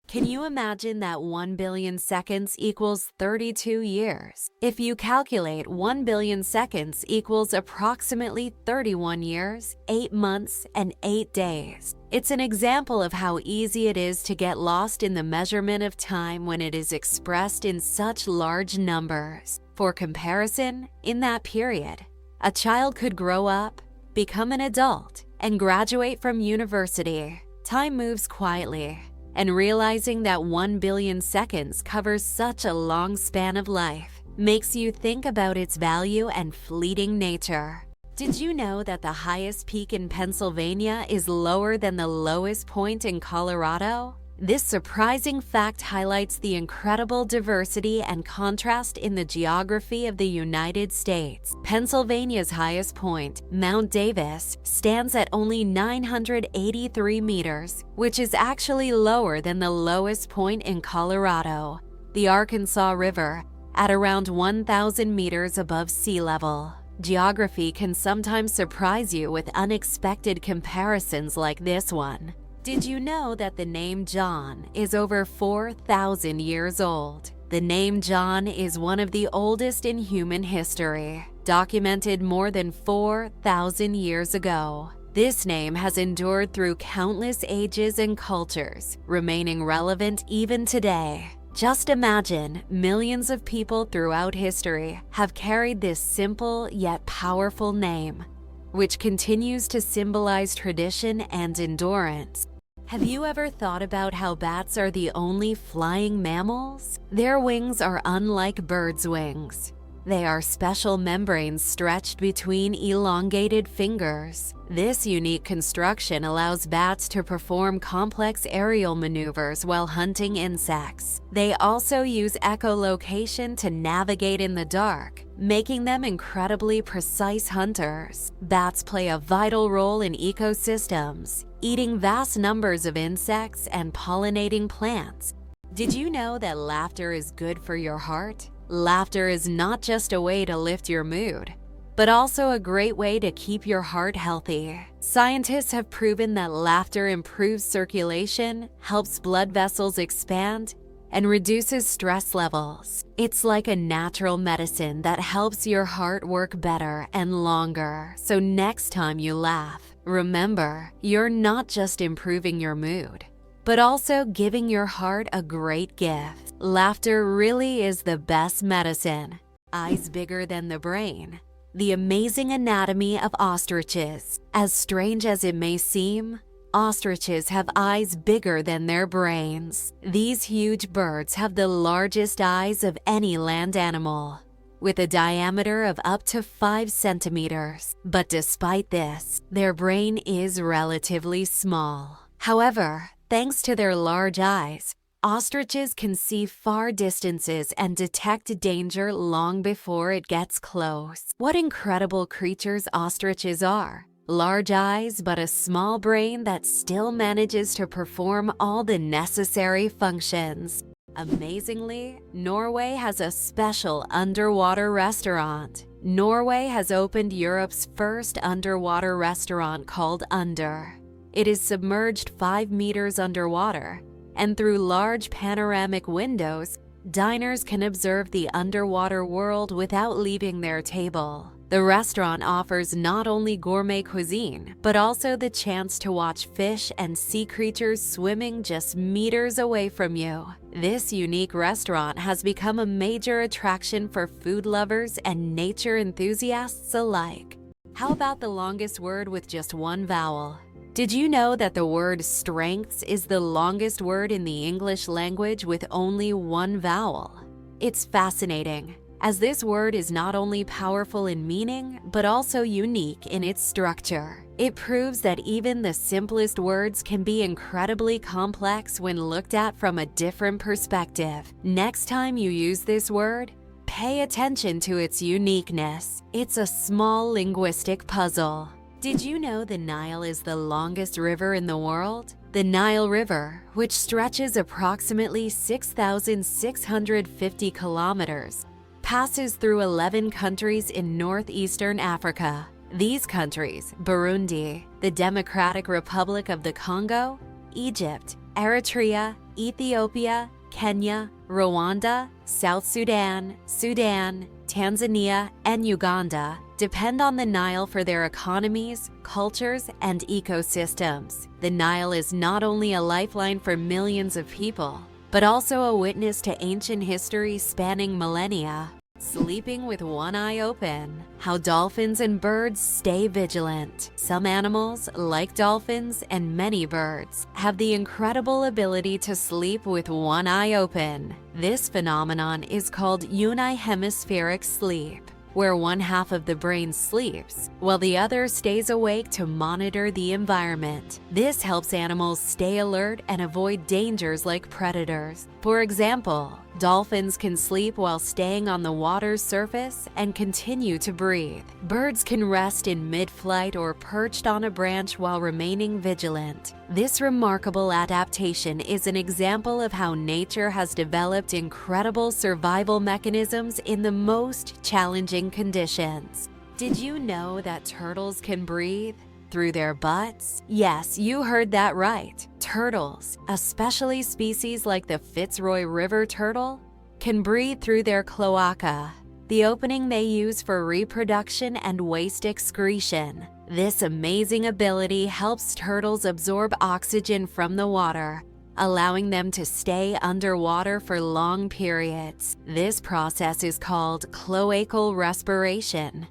Can you imagine that 1 billion seconds equals 32 years? If you calculate 1 billion seconds equals approximately 31 years, 8 months, and 8 days. It's an example of how easy it is to get lost in the measurement of time when it is expressed in such large numbers. For comparison, in that period, a child could grow up, become an adult, and graduate from university. Time moves quietly, and realizing that 1 billion seconds covers such a long span of life makes you think about its value and fleeting nature. Did you know that the highest peak in Pennsylvania is lower than the lowest point in Colorado? This surprising fact highlights the incredible diversity and contrast in the geography of the United States. Pennsylvania's highest point, Mount Davis, stands at only 983 meters, which is actually lower than the lowest point in Colorado, the Arkansas River, at around 1,000 meters above sea level. Geography can sometimes surprise you with unexpected comparisons like this one. Did you know that the name John is over 4,000 years old? The name John is one of the oldest in human history, documented more than 4,000 years ago. This name has endured through countless ages and cultures, remaining relevant even today. Just imagine, millions of people throughout history have carried this simple yet powerful name, which continues to symbolize tradition and endurance. Have you ever thought about how bats are the only flying mammals? Their wings are unlike birds' wings. They are special membranes stretched between elongated fingers. This unique construction allows bats to perform complex aerial maneuvers while hunting insects. They also use echolocation to navigate in the dark, making them incredibly precise hunters. Bats play a vital role in ecosystems, eating vast numbers of insects and pollinating plants. Did you know that laughter is good for your heart? Laughter is not just a way to lift your mood, but also a great way to keep your heart healthy. Scientists have proven that laughter improves circulation, helps blood vessels expand, and reduces stress levels. It's like a natural medicine that helps your heart work better and longer. So next time you laugh, remember, you're not just improving your mood, but also giving your heart a great gift. Laughter really is the best medicine. Eyes bigger than the brain. The amazing anatomy of ostriches. As strange as it may seem, ostriches have eyes bigger than their brains. These huge birds have the largest eyes of any land animal, with a diameter of up to 5 centimeters. But despite this, their brain is relatively small. However, thanks to their large eyes, ostriches can see far distances and detect danger long before it gets close. What incredible creatures ostriches are! Large eyes, but a small brain that still manages to perform all the necessary functions. Amazingly, Norway has a special underwater restaurant. Norway has opened Europe's first underwater restaurant called Under. It is submerged 5 meters underwater, and through large panoramic windows, diners can observe the underwater world without leaving their table. The restaurant offers not only gourmet cuisine, but also the chance to watch fish and sea creatures swimming just meters away from you. This unique restaurant has become a major attraction for food lovers and nature enthusiasts alike. How about the longest word with just one vowel? Did you know that the word strengths is the longest word in the English language with only one vowel? It's fascinating, as this word is not only powerful in meaning, but also unique in its structure. It proves that even the simplest words can be incredibly complex when looked at from a different perspective. Next time you use this word, pay attention to its uniqueness. It's a small linguistic puzzle. Did you know the Nile is the longest river in the world? The Nile River, which stretches approximately 6,650 kilometers, passes through 11 countries in northeastern Africa. These countries, Burundi, the Democratic Republic of the Congo, Egypt, Eritrea, Ethiopia, Kenya, Rwanda, South Sudan, Sudan, Tanzania, and Uganda depend on the Nile for their economies, cultures, and ecosystems. The Nile is not only a lifeline for millions of people, but also a witness to ancient history spanning millennia. Sleeping with one eye open. How dolphins and birds stay vigilant. Some animals, like dolphins and many birds, have the incredible ability to sleep with one eye open. This phenomenon is called unihemispheric sleep, where one half of the brain sleeps, while the other stays awake to monitor the environment. This helps animals stay alert and avoid dangers like predators. For example, dolphins can sleep while staying on the water's surface and continue to breathe. Birds can rest in mid-flight or perched on a branch while remaining vigilant. This remarkable adaptation is an example of how nature has developed incredible survival mechanisms in the most challenging conditions. Did you know that turtles can breathe through their butts? Yes, you heard that right. Turtles, especially species like the Fitzroy River turtle, can breathe through their cloaca, the opening they use for reproduction and waste excretion. This amazing ability helps turtles absorb oxygen from the water, allowing them to stay underwater for long periods. This process is called cloacal respiration.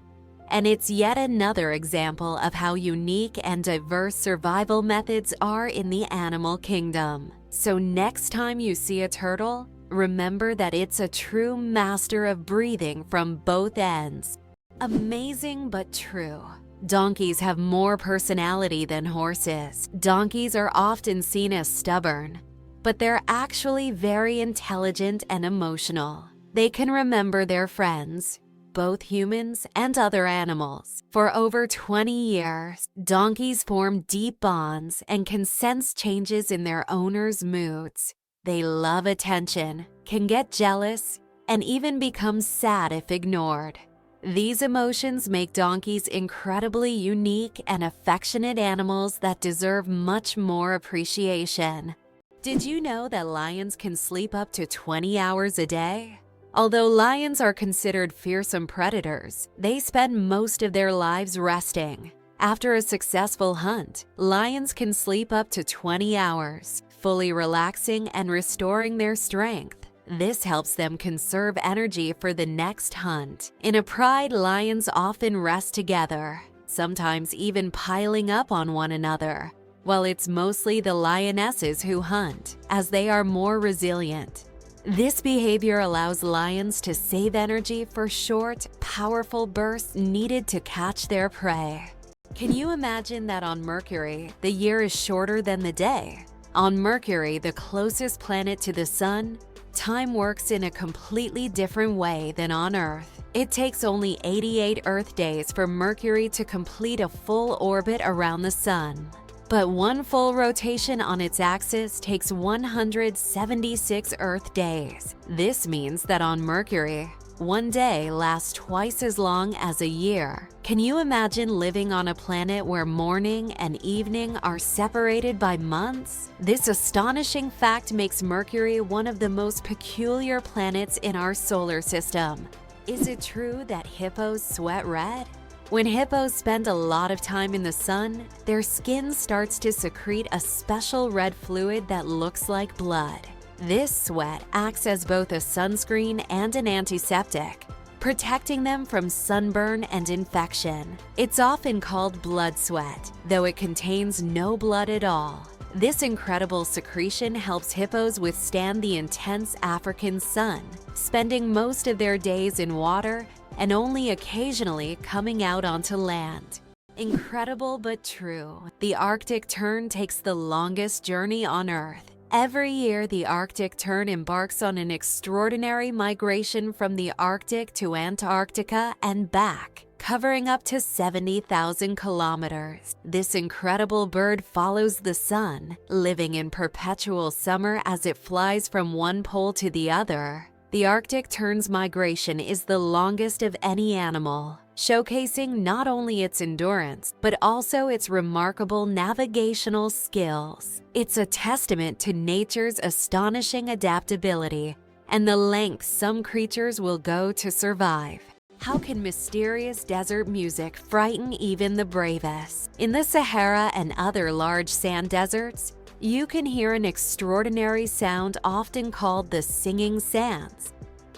And it's yet another example of how unique and diverse survival methods are in the animal kingdom. So next time you see a turtle, remember that it's a true master of breathing from both ends. Amazing but true. Donkeys have more personality than horses. Donkeys are often seen as stubborn, but they're actually very intelligent and emotional. They can remember their friends, both humans and other animals. For over 20 years, donkeys form deep bonds and can sense changes in their owners' moods. They love attention, can get jealous, and even become sad if ignored. These emotions make donkeys incredibly unique and affectionate animals that deserve much more appreciation. Did you know that lions can sleep up to 20 hours a day? Although lions are considered fearsome predators, they spend most of their lives resting. After a successful hunt, lions can sleep up to 20 hours, fully relaxing and restoring their strength. This helps them conserve energy for the next hunt. In a pride, lions often rest together, sometimes even piling up on one another, while it's mostly the lionesses who hunt, as they are more resilient. This behavior allows lions to save energy for short, powerful bursts needed to catch their prey. Can you imagine that on Mercury, the year is shorter than the day? On Mercury, the closest planet to the Sun, time works in a completely different way than on Earth. It takes only 88 Earth days for Mercury to complete a full orbit around the Sun. But one full rotation on its axis takes 176 Earth days. This means that on Mercury, one day lasts twice as long as a year. Can you imagine living on a planet where morning and evening are separated by months? This astonishing fact makes Mercury one of the most peculiar planets in our solar system. Is it true that hippos sweat red? When hippos spend a lot of time in the sun, their skin starts to secrete a special red fluid that looks like blood. This sweat acts as both a sunscreen and an antiseptic, protecting them from sunburn and infection. It's often called blood sweat, though it contains no blood at all. This incredible secretion helps hippos withstand the intense African sun, spending most of their days in water and only occasionally coming out onto land. Incredible but true. The Arctic tern takes the longest journey on Earth. Every year, the Arctic tern embarks on an extraordinary migration from the Arctic to Antarctica and back, covering up to 70,000 kilometers. This incredible bird follows the sun, living in perpetual summer as it flies from one pole to the other. The Arctic tern's migration is the longest of any animal. showcasing not only its endurance, but also its remarkable navigational skills. It's a testament to nature's astonishing adaptability and the lengths some creatures will go to survive. How can mysterious desert music frighten even the bravest? In the Sahara and other large sand deserts, you can hear an extraordinary sound often called the singing sands.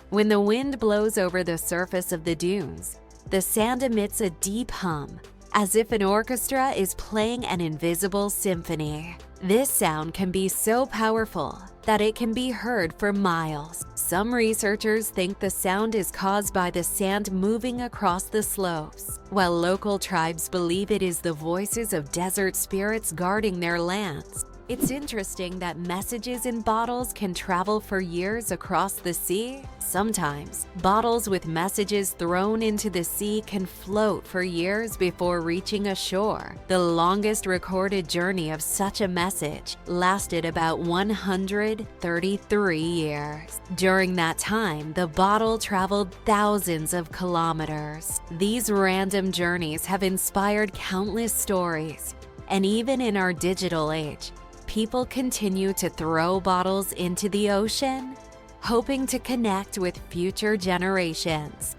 When the wind blows over the surface of the dunes, the sand emits a deep hum, as if an orchestra is playing an invisible symphony. This sound can be so powerful that it can be heard for miles. Some researchers think the sound is caused by the sand moving across the slopes, while local tribes believe it is the voices of desert spirits guarding their lands. It's interesting that messages in bottles can travel for years across the sea. Sometimes, bottles with messages thrown into the sea can float for years before reaching a shore. The longest recorded journey of such a message lasted about 133 years. During that time, the bottle traveled thousands of kilometers. These random journeys have inspired countless stories, and even in our digital age, people continue to throw bottles into the ocean, hoping to connect with future generations.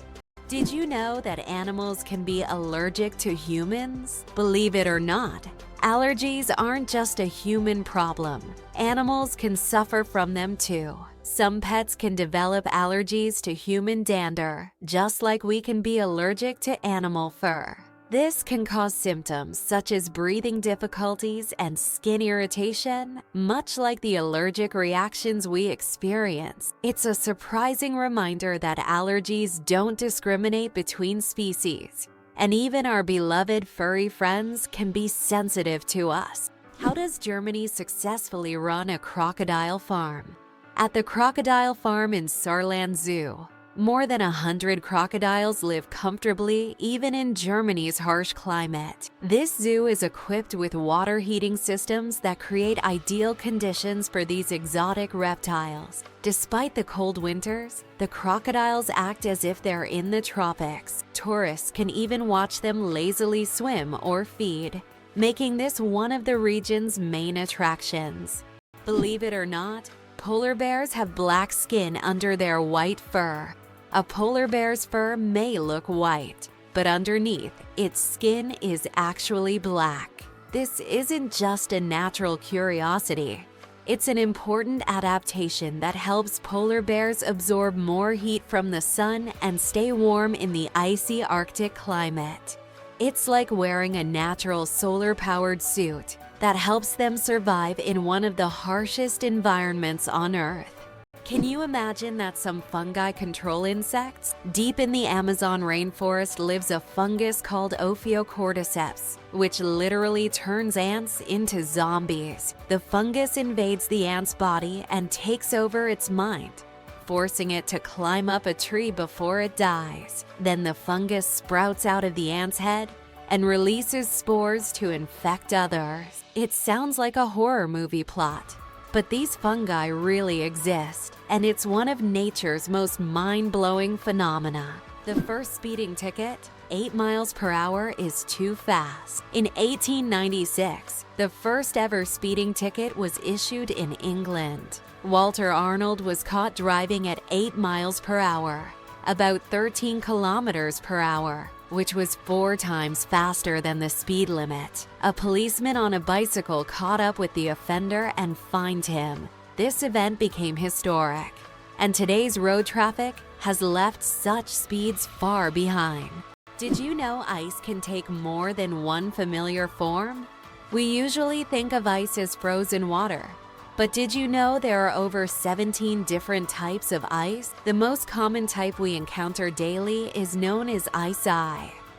Did you know that animals can be allergic to humans? Believe it or not, allergies aren't just a human problem. Animals can suffer from them too. Some pets can develop allergies to human dander, just like we can be allergic to animal fur. This can cause symptoms such as breathing difficulties and skin irritation, much like the allergic reactions we experience. It's a surprising reminder that allergies don't discriminate between species, and even our beloved furry friends can be sensitive to us. How does Germany successfully run a crocodile farm? At the crocodile farm in Saarland Zoo, more than 100 crocodiles live comfortably even in Germany's harsh climate. This zoo is equipped with water heating systems that create ideal conditions for these exotic reptiles. Despite the cold winters, the crocodiles act as if they're in the tropics. Tourists can even watch them lazily swim or feed, making this one of the region's main attractions. Believe it or not, polar bears have black skin under their white fur. A polar bear's fur may look white, but underneath, its skin is actually black. This isn't just a natural curiosity. It's an important adaptation that helps polar bears absorb more heat from the sun and stay warm in the icy Arctic climate. It's like wearing a natural solar-powered suit that helps them survive in one of the harshest environments on Earth. Can you imagine that some fungi control insects? Deep in the Amazon rainforest lives a fungus called Ophiocordyceps, which literally turns ants into zombies. The fungus invades the ant's body and takes over its mind, forcing it to climb up a tree before it dies. Then the fungus sprouts out of the ant's head and releases spores to infect others. It sounds like a horror movie plot, but these fungi really exist, and it's one of nature's most mind-blowing phenomena. The first speeding ticket, 8 miles per hour, is too fast. In 1896, the first ever speeding ticket was issued in England. Walter Arnold was caught driving at 8 miles per hour, about 13 kilometers per hour, which was 4 times faster than the speed limit. A policeman on a bicycle caught up with the offender and fined him. This event became historic, and today's road traffic has left such speeds far behind. Did you know ice can take more than one familiar form? We usually think of ice as frozen water, but did you know there are over 17 different types of ice? The most common type we encounter daily is known as ice.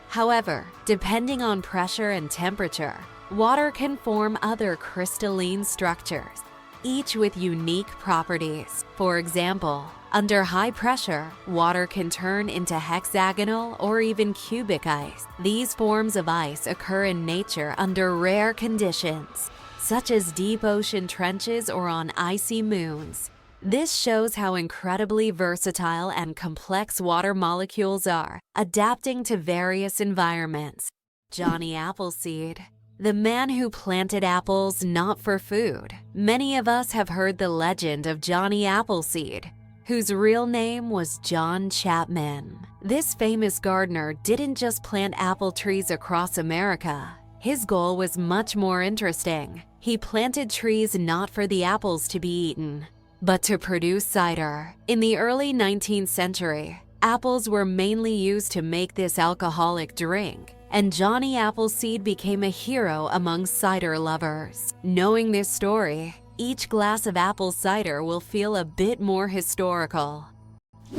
However, depending on pressure and temperature, water can form other crystalline structures, each with unique properties. For example, under high pressure, water can turn into hexagonal or even cubic ice. These forms of ice occur in nature under rare conditions, such as deep ocean trenches or on icy moons. This shows how incredibly versatile and complex water molecules are, adapting to various environments. Johnny Appleseed, the man who planted apples not for food. Many of us have heard the legend of Johnny Appleseed, whose real name was John Chapman. This famous gardener didn't just plant apple trees across America. His goal was much more interesting. He planted trees not for the apples to be eaten, but to produce cider. In the early 19th century, apples were mainly used to make this alcoholic drink, and Johnny Appleseed became a hero among cider lovers. Knowing this story, each glass of apple cider will feel a bit more historical.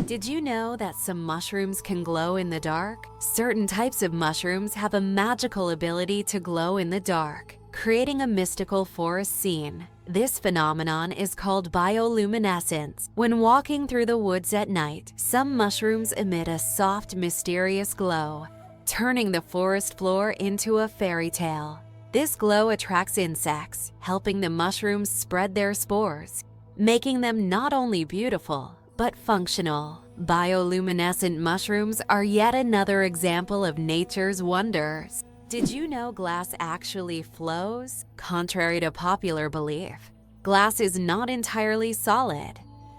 Did you know that some mushrooms can glow in the dark? Certain types of mushrooms have a magical ability to glow in the dark, creating a mystical forest scene. This phenomenon is called bioluminescence. When walking through the woods at night, some mushrooms emit a soft, mysterious glow, turning the forest floor into a fairy tale. This glow attracts insects, helping the mushrooms spread their spores, making them not only beautiful, but functional. Bioluminescent mushrooms are yet another example of nature's wonders. Did you know glass actually flows? Contrary to popular belief, glass is not entirely solid.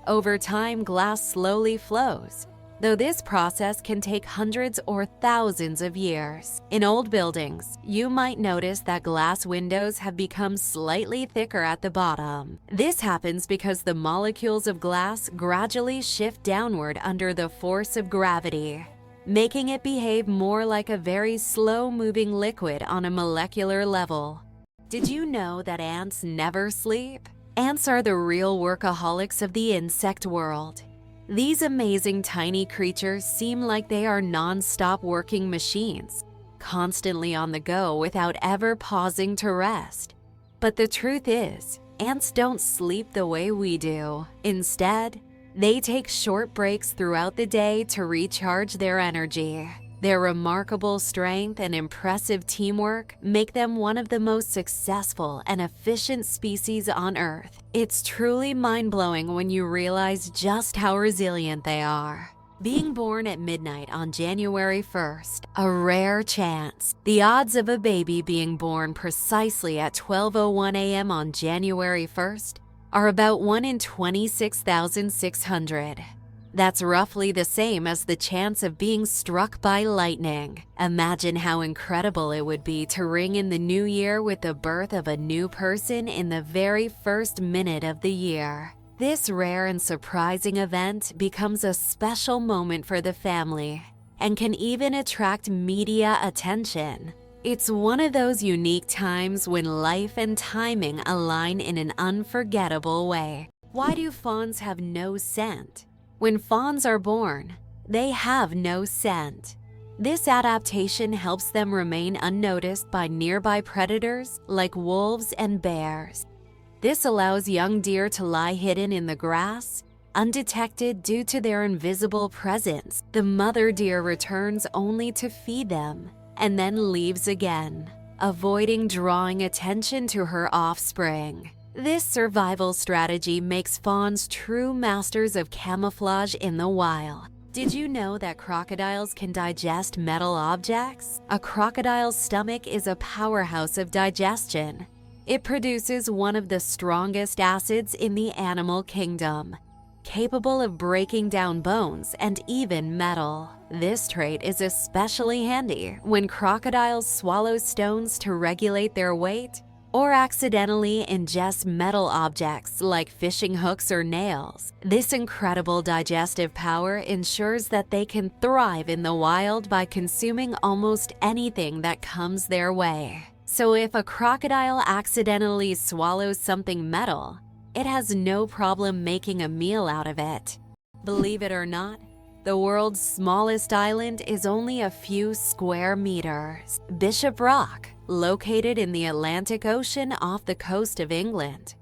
Over time, glass slowly flows, though this process can take hundreds or thousands of years. In old buildings, you might notice that glass windows have become slightly thicker at the bottom. This happens because the molecules of glass gradually shift downward under the force of gravity, making it behave more like a very slow-moving liquid on a molecular level. Did you know that ants never sleep? Ants are the real workaholics of the insect world. These amazing tiny creatures seem like they are non-stop working machines, constantly on the go without ever pausing to rest. But the truth is, ants don't sleep the way we do. Instead, they take short breaks throughout the day to recharge their energy. Their remarkable strength and impressive teamwork make them one of the most successful and efficient species on Earth. It's truly mind-blowing when you realize just how resilient they are. Being born at midnight on January 1st, a rare chance. The odds of a baby being born precisely at 12:01 a.m. on January 1st are about 1 in 26,600. That's roughly the same as the chance of being struck by lightning. Imagine how incredible it would be to ring in the new year with the birth of a new person in the very first minute of the year. This rare and surprising event becomes a special moment for the family and can even attract media attention. It's one of those unique times when life and timing align in an unforgettable way. Why do fawns have no scent? When fawns are born, they have no scent. This adaptation helps them remain unnoticed by nearby predators like wolves and bears. This allows young deer to lie hidden in the grass, undetected due to their invisible presence. The mother deer returns only to feed them and then leaves again, avoiding drawing attention to her offspring. This survival strategy makes fawns true masters of camouflage in the wild. Did you know that crocodiles can digest metal objects? A crocodile's stomach is a powerhouse of digestion. It produces one of the strongest acids in the animal kingdom, capable of breaking down bones and even metal. This trait is especially handy when crocodiles swallow stones to regulate their weight or accidentally ingest metal objects like fishing hooks or nails. This incredible digestive power ensures that they can thrive in the wild by consuming almost anything that comes their way. So if a crocodile accidentally swallows something metal, it has no problem making a meal out of it. Believe it or not, the world's smallest island is only a few square meters. Bishop Rock, located in the Atlantic Ocean off the coast of England,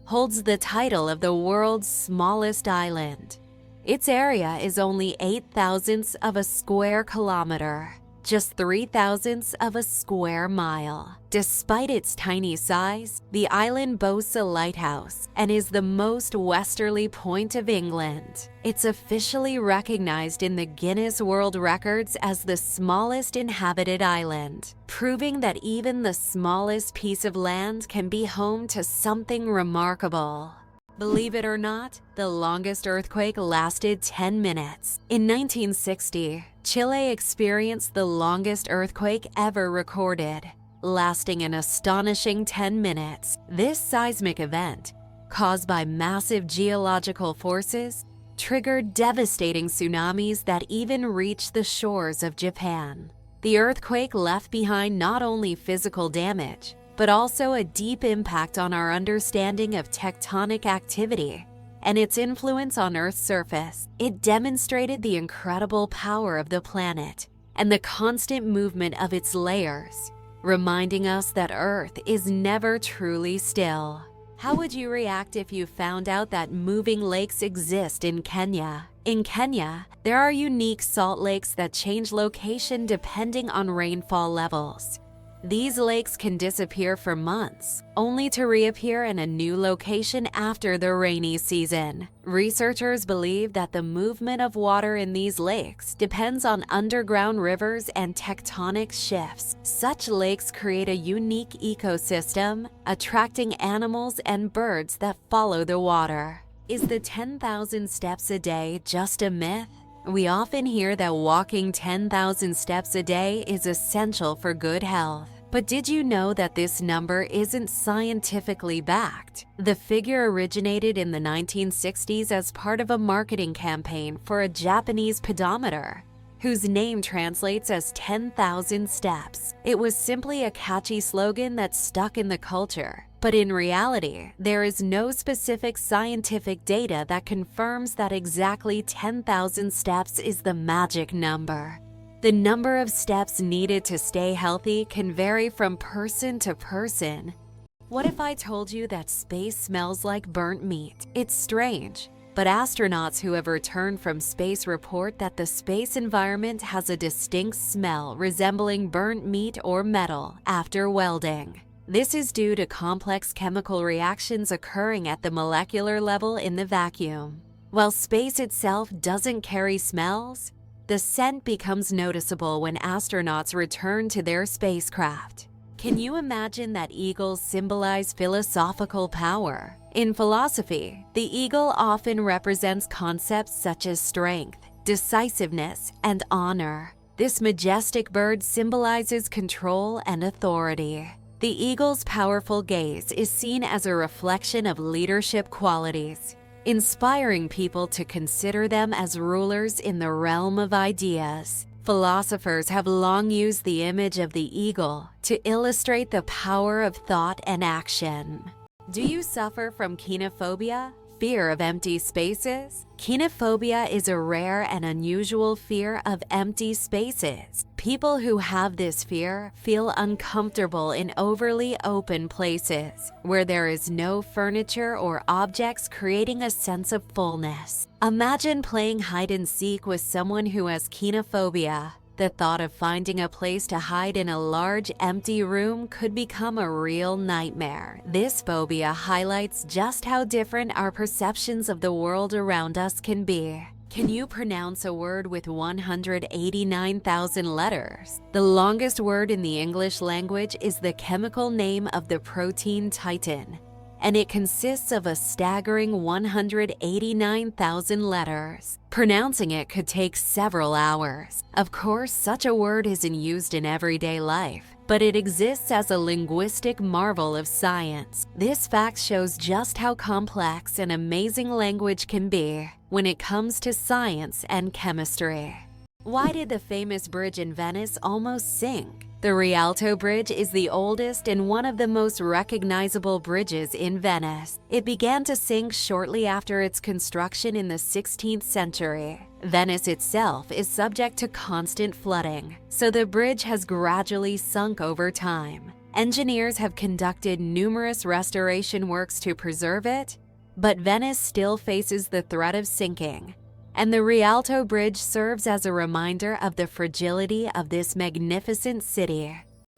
holds the title of the world's smallest island. Its area is only 0.08 of a square kilometer. just 0.03 of a square mile. Despite its tiny size, the island boasts a lighthouse and is the most westerly point of England. It's officially recognized in the Guinness World Records as the smallest inhabited island, proving that even the smallest piece of land can be home to something remarkable. Believe it or not, the longest earthquake lasted 10 minutes. In 1960, Chile experienced the longest earthquake ever recorded, lasting an astonishing 10 minutes. This seismic event, caused by massive geological forces, triggered devastating tsunamis that even reached the shores of Japan. The earthquake left behind not only physical damage, but also a deep impact on our understanding of tectonic activity and its influence on Earth's surface. It demonstrated the incredible power of the planet and the constant movement of its layers, reminding us that Earth is never truly still. How would you react if you found out that moving lakes exist in Kenya? In Kenya, there are unique salt lakes that change location depending on rainfall levels. These lakes can disappear for months, only to reappear in a new location after the rainy season. Researchers believe that the movement of water in these lakes depends on underground rivers and tectonic shifts. Such lakes create a unique ecosystem, attracting animals and birds that follow the water. Is the 10,000 steps a day just a myth? We often hear that walking 10,000 steps a day is essential for good health. But did you know that this number isn't scientifically backed? The figure originated in the 1960s as part of a marketing campaign for a Japanese pedometer, whose name translates as 10,000 steps. It was simply a catchy slogan that stuck in the culture. But in reality, there is no specific scientific data that confirms that exactly 10,000 steps is the magic number. The number of steps needed to stay healthy can vary from person to person. What if I told you that space smells like burnt meat? It's strange, but astronauts who have returned from space report that the space environment has a distinct smell resembling burnt meat or metal after welding. This is due to complex chemical reactions occurring at the molecular level in the vacuum. While space itself doesn't carry smells, the scent becomes noticeable when astronauts return to their spacecraft. Can you imagine that eagles symbolize philosophical power? In philosophy, the eagle often represents concepts such as strength, decisiveness, and honor. This majestic bird symbolizes control and authority. The eagle's powerful gaze is seen as a reflection of leadership qualities, inspiring people to consider them as rulers in the realm of ideas. Philosophers have long used the image of the eagle to illustrate the power of thought and action. Do you suffer from kenophobia, fear of empty spaces? Kenophobia is a rare and unusual fear of empty spaces. People who have this fear feel uncomfortable in overly open places, where there is no furniture or objects, creating a sense of fullness. Imagine playing hide and seek with someone who has kenophobia. The thought of finding a place to hide in a large, empty room could become a real nightmare. This phobia highlights just how different our perceptions of the world around us can be. Can you pronounce a word with 189,000 letters? The longest word in the English language is the chemical name of the protein titin, and it consists of a staggering 189,000 letters. Pronouncing it could take several hours. Of course, such a word isn't used in everyday life, but it exists as a linguistic marvel of science. This fact shows just how complex and amazing language can be when it comes to science and chemistry. Why did the famous bridge in Venice almost sink? The Rialto Bridge is the oldest and one of the most recognizable bridges in Venice. It began to sink shortly after its construction in the 16th century. Venice itself is subject to constant flooding, so the bridge has gradually sunk over time. Engineers have conducted numerous restoration works to preserve it, but Venice still faces the threat of sinking, And the Rialto Bridge serves as a reminder of the fragility of this magnificent city.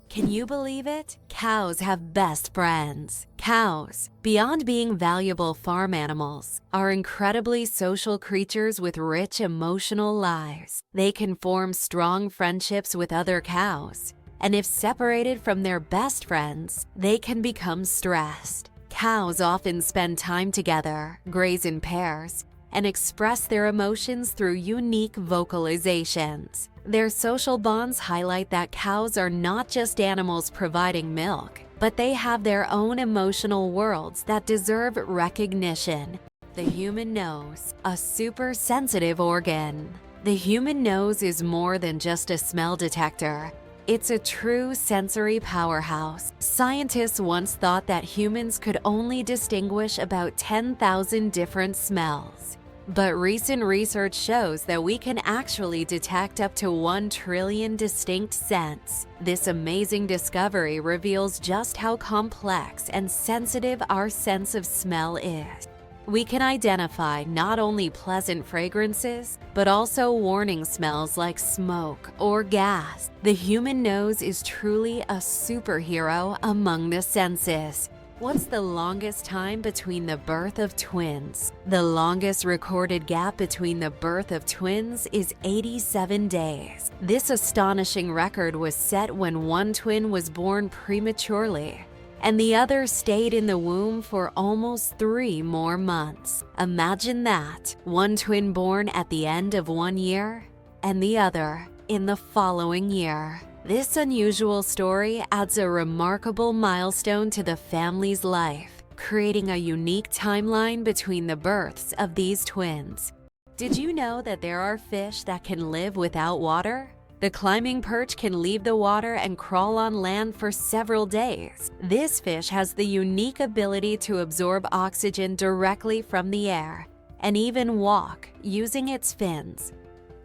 Can you believe it? Cows have best friends. Cows, beyond being valuable farm animals, are incredibly social creatures with rich emotional lives. They can form strong friendships with other cows, and if separated from their best friends, they can become stressed. Cows often spend time together, graze in pairs, and express their emotions through unique vocalizations. Their social bonds highlight that cows are not just animals providing milk, but they have their own emotional worlds that deserve recognition. The human nose, a super sensitive organ. The human nose is more than just a smell detector. It's a true sensory powerhouse. Scientists once thought that humans could only distinguish about 10,000 different smells. But recent research shows that we can actually detect up to 1 trillion distinct scents. This amazing discovery reveals just how complex and sensitive our sense of smell is. We can identify not only pleasant fragrances, but also warning smells like smoke or gas. The human nose is truly a superhero among the senses. What's the longest time between the birth of twins? The longest recorded gap between the birth of twins is 87 days. This astonishing record was set when one twin was born prematurely, and the other stayed in the womb for almost 3 more months. Imagine that, one twin born at the end of 1 year, and the other in the following year. This unusual story adds a remarkable milestone to the family's life, creating a unique timeline between the births of these twins. Did you know that there are fish that can live without water? The climbing perch can leave the water and crawl on land for several days. This fish has the unique ability to absorb oxygen directly from the air and even walk using its fins.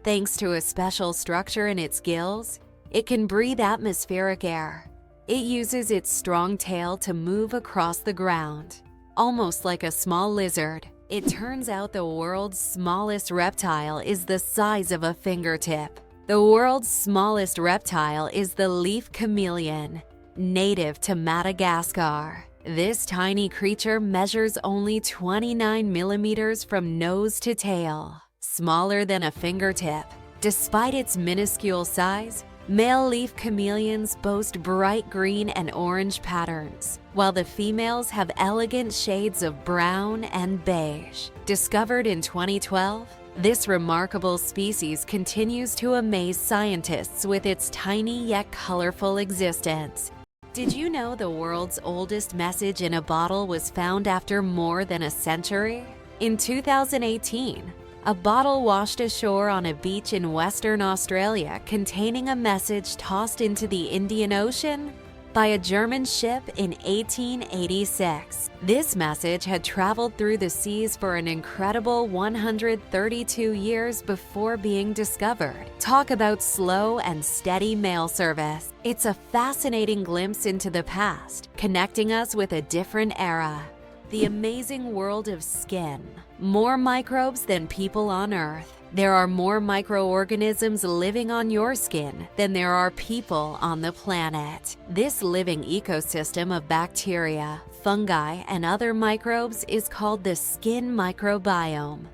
Thanks to a special structure in its gills, it can breathe atmospheric air. It uses its strong tail to move across the ground, almost like a small lizard. It turns out the world's smallest reptile is the size of a fingertip. The world's smallest reptile is the leaf chameleon, native to Madagascar. This tiny creature measures only 29 millimeters from nose to tail, smaller than a fingertip. Despite its minuscule size, male leaf chameleons boast bright green and orange patterns, while the females have elegant shades of brown and beige. Discovered in 2012, this remarkable species continues to amaze scientists with its tiny yet colorful existence. Did you know the world's oldest message in a bottle was found after more than a century? In 2018, a bottle washed ashore on a beach in Western Australia containing a message tossed into the Indian Ocean by a German ship in 1886. This message had traveled through the seas for an incredible 132 years before being discovered. Talk about slow and steady mail service. It's a fascinating glimpse into the past, connecting us with a different era. The amazing world of skin. More microbes than people on Earth. There are more microorganisms living on your skin than there are people on the planet. This living ecosystem of bacteria, fungi, and other microbes is called the skin microbiome.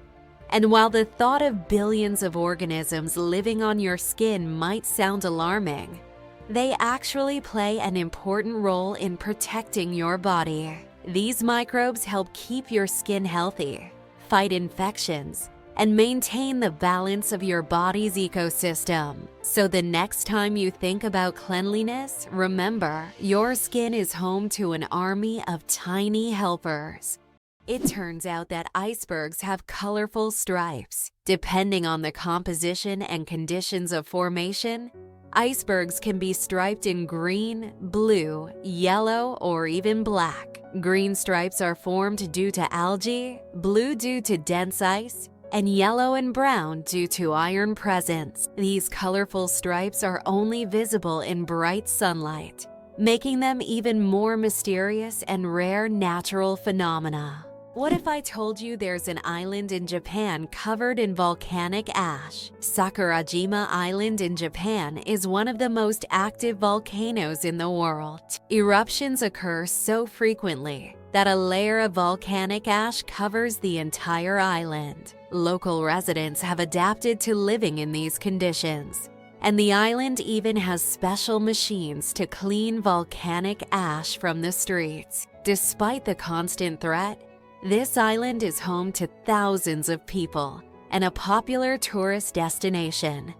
And while the thought of billions of organisms living on your skin might sound alarming, they actually play an important role in protecting your body. These microbes help keep your skin healthy, fight infections, and maintain the balance of your body's ecosystem. So the next time you think about cleanliness, remember, your skin is home to an army of tiny helpers. It turns out that icebergs have colorful stripes. Depending on the composition and conditions of formation, icebergs can be striped in green, blue, yellow, or even black. Green stripes are formed due to algae, blue due to dense ice, and yellow and brown due to iron presence. These colorful stripes are only visible in bright sunlight, making them even more mysterious and rare natural phenomena. What if I told you there's an island in Japan covered in volcanic ash? Sakurajima Island in Japan is one of the most active volcanoes in the world. Eruptions occur so frequently that a layer of volcanic ash covers the entire island. Local residents have adapted to living in these conditions, and the island even has special machines to clean volcanic ash from the streets. Despite the constant threat, this island is home to thousands of people and a popular tourist destination.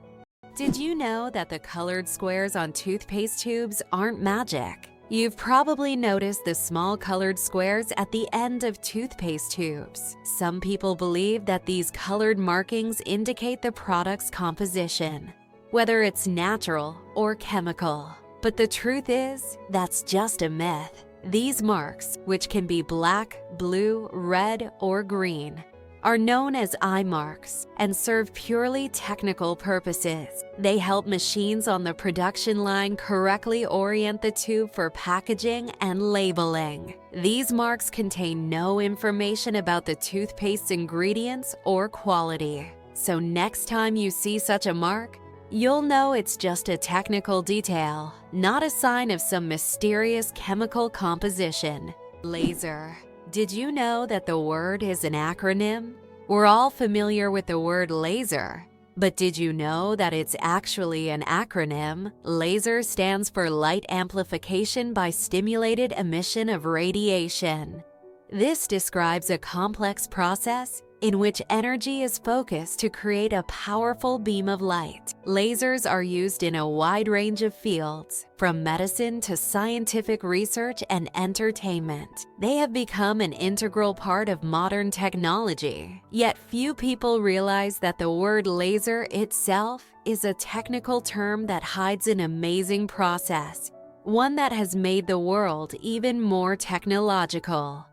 Did you know that the colored squares on toothpaste tubes aren't magic? You've probably noticed the small colored squares at the end of toothpaste tubes. Some people believe that these colored markings indicate the product's composition, whether it's natural or chemical. But the truth is, that's just a myth. These marks, which can be black, blue, red, or green, are known as eye marks and serve purely technical purposes. They help machines on the production line correctly orient the tube for packaging and labeling. These marks contain no information about the toothpaste's ingredients or quality. So next time you see such a mark, you'll know it's just a technical detail, not a sign of some mysterious chemical composition. Laser. Did you know that the word is an acronym? We're all familiar with the word laser, but did you know that it's actually an acronym? Laser stands for light amplification by stimulated emission of radiation. This describes a complex process in which energy is focused to create a powerful beam of light. Lasers are used in a wide range of fields, from medicine to scientific research and entertainment. They have become an integral part of modern technology. Yet few people realize that the word laser itself is a technical term that hides an amazing process, one that has made the world even more technological.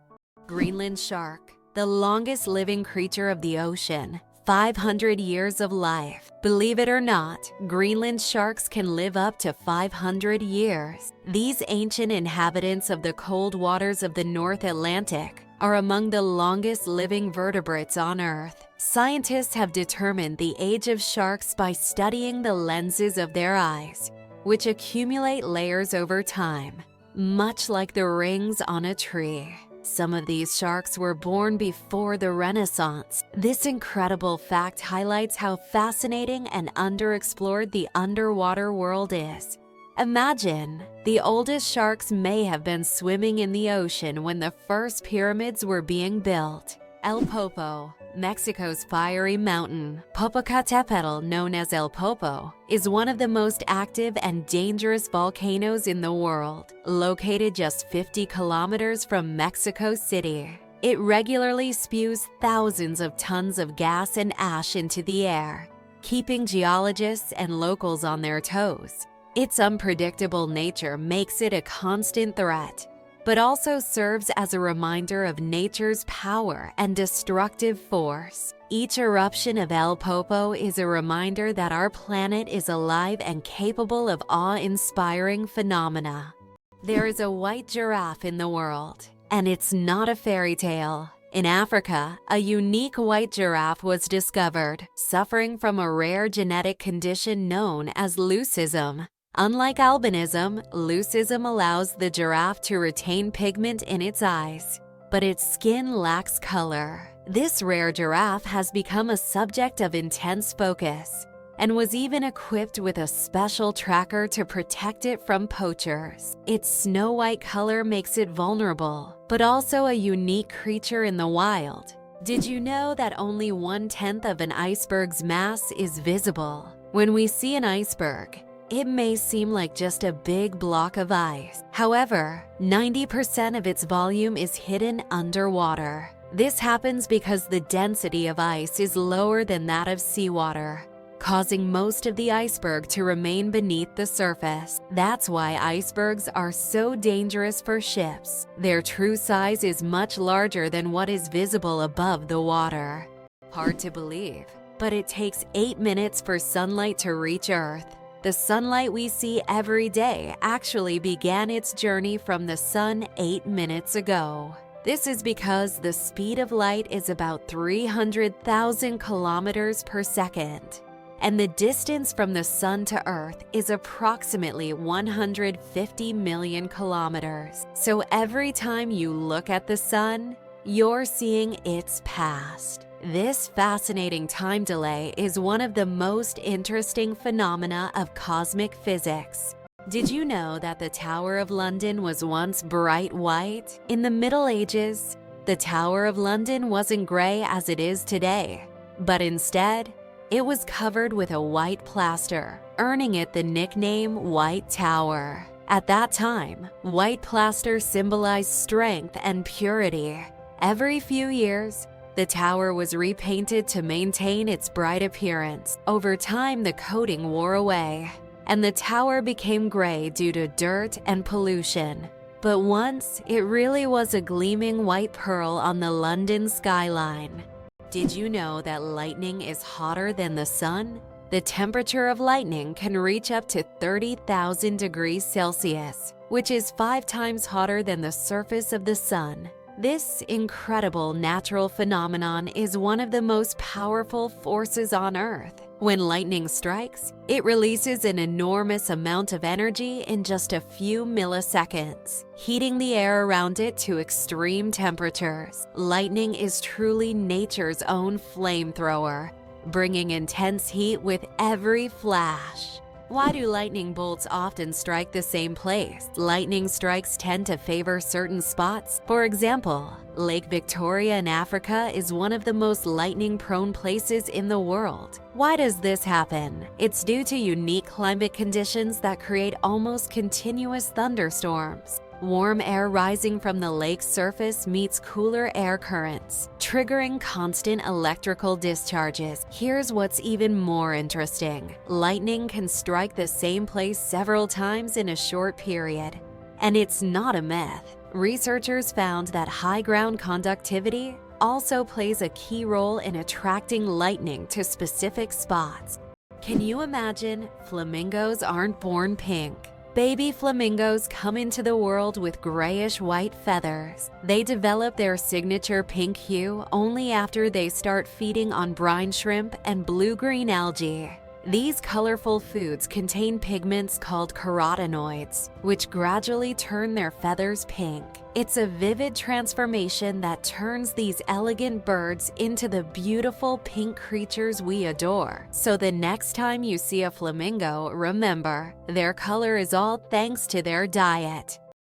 Greenland shark, the longest living creature of the ocean, 500 years of life. Believe it or not, Greenland sharks can live up to 500 years. These ancient inhabitants of the cold waters of the North Atlantic are among the longest living vertebrates on Earth. Scientists have determined the age of sharks by studying the lenses of their eyes, which accumulate layers over time, much like the rings on a tree. Some of these sharks were born before the Renaissance. This incredible fact highlights how fascinating and underexplored the underwater world is. Imagine, the oldest sharks may have been swimming in the ocean when the first pyramids were being built. El Popo, Mexico's fiery mountain, Popocatépetl, known as El Popo, is one of the most active and dangerous volcanoes in the world. Located just 50 kilometers from Mexico City, it regularly spews thousands of tons of gas and ash into the air, keeping geologists and locals on their toes. Its unpredictable nature makes it a constant threat, but also serves as a reminder of nature's power and destructive force. Each eruption of El Popo is a reminder that our planet is alive and capable of awe-inspiring phenomena. There is a white giraffe in the world, and it's not a fairy tale. In Africa, a unique white giraffe was discovered, suffering from a rare genetic condition known as leucism. Unlike albinism, leucism allows the giraffe to retain pigment in its eyes, but its skin lacks color. This rare giraffe has become a subject of intense focus and was even equipped with a special tracker to protect it from poachers. Its snow-white color makes it vulnerable, but also a unique creature in the wild. Did you know that only 1/10 of an iceberg's mass is visible? When we see an iceberg, it may seem like just a big block of ice. However, 90% of its volume is hidden underwater. This happens because the density of ice is lower than that of seawater, causing most of the iceberg to remain beneath the surface. That's why icebergs are so dangerous for ships. Their true size is much larger than what is visible above the water. Hard to believe, but it takes 8 minutes for sunlight to reach Earth. The sunlight we see every day actually began its journey from the sun 8 minutes ago. This is because the speed of light is about 300,000 kilometers per second, and the distance from the sun to Earth is approximately 150 million kilometers. So every time you look at the sun, you're seeing its past. This fascinating time delay is one of the most interesting phenomena of cosmic physics. Did you know that the Tower of London was once bright white? In the Middle Ages, the Tower of London wasn't gray as it is today, but instead, it was covered with a white plaster, earning it the nickname White Tower. At that time, white plaster symbolized strength and purity. Every few years, the tower was repainted to maintain its bright appearance. Over time, the coating wore away, and the tower became gray due to dirt and pollution. But once, it really was a gleaming white pearl on the London skyline. Did you know that lightning is hotter than the sun? The temperature of lightning can reach up to 30,000 degrees Celsius, which is 5 times hotter than the surface of the sun. This incredible natural phenomenon is one of the most powerful forces on Earth. When lightning strikes, it releases an enormous amount of energy in just a few milliseconds, heating the air around it to extreme temperatures. Lightning is truly nature's own flamethrower, bringing intense heat with every flash. Why do lightning bolts often strike the same place? Lightning strikes tend to favor certain spots. For example, Lake Victoria in Africa is one of the most lightning-prone places in the world. Why does this happen? It's due to unique climate conditions that create almost continuous thunderstorms. Warm air rising from the lake's surface meets cooler air currents, triggering constant electrical discharges. Here's what's even more interesting. Lightning can strike the same place several times in a short period. And it's not a myth. Researchers found that high ground conductivity also plays a key role in attracting lightning to specific spots. Can you imagine? Flamingos aren't born pink. Baby flamingos come into the world with grayish-white feathers. They develop their signature pink hue only after they start feeding on brine shrimp and blue-green algae. These colorful foods contain pigments called carotenoids, which gradually turn their feathers pink. It's a vivid transformation that turns these elegant birds into the beautiful pink creatures we adore. So the next time you see a flamingo, remember, their color is all thanks to their diet.